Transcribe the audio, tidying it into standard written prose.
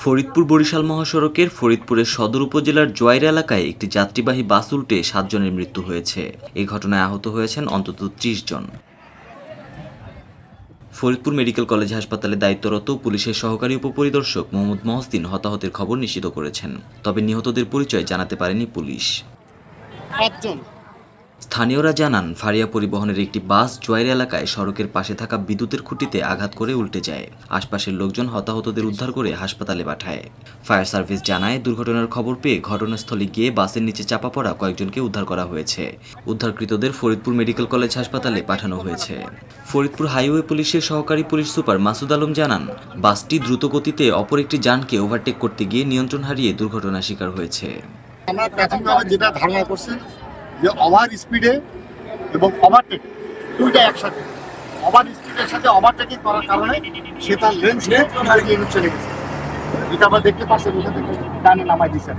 ফরিদপুর বরিশাল মহাসড়কের ফরিদপুরের সদর উপজেলার জোয়াইর এলাকায় একটি যাত্রীবাহী বাস উল্টে ৭ জনের মৃত্যু হয়েছে। এই ঘটনায় আহত হয়েছেন অন্তত ৩০ জন। ফরিদপুর মেডিকেল কলেজ হাসপাতালে দায়িত্বরত পুলিশের সহকারী উপপরিদর্শক মোহাম্মদ মহসিন হতাহতের খবর নিশ্চিত করেছেন, তবে নিহতদের পরিচয় জানাতে পারেনি পুলিশ। স্থানীয়রা জানান, ফারিয়া পরিবহনের একটি বাস জোয়াইর এলাকায় সড়কের পাশে থাকা বিদ্যুতের খুঁটিতে আঘাত করে উল্টে যায়। আশপাশের লোকজন হতাহতদের উদ্ধার করে হাসপাতালে পাঠায়। ফায়ার সার্ভিস জানায়, দুর্ঘটনার খবর পেয়ে ঘটনাস্থলে গিয়ে বাসের নিচে চাপা পড়া কয়েকজনকে উদ্ধার করা হয়েছে। উদ্ধারকৃতদের ফরিদপুর মেডিকেল কলেজ হাসপাতালে পাঠানো হয়েছে। ফরিদপুর হাইওয়ে পুলিশের সহকারী পুলিশ সুপার মাসুদ আলম জানান, বাসটি দ্রুত গতিতে অপর একটি যানকে ওভারটেক করতে গিয়ে নিয়ন্ত্রণ হারিয়ে দুর্ঘটনার শিকার হয়েছে। আমরা প্রাথমিকভাবে যেটা ধারণা করছি যে ওভার স্পিডে এবং ওভারটেক দুইটা একসাথে, ওভার স্পিডের সাথে ওভারটেকিং করার কারণে সে তার লেন্স নিয়ে চলে গেছে। এটা আমরা দেখতে পাচ্ছি, ডানে নামাই দিচ্ছে।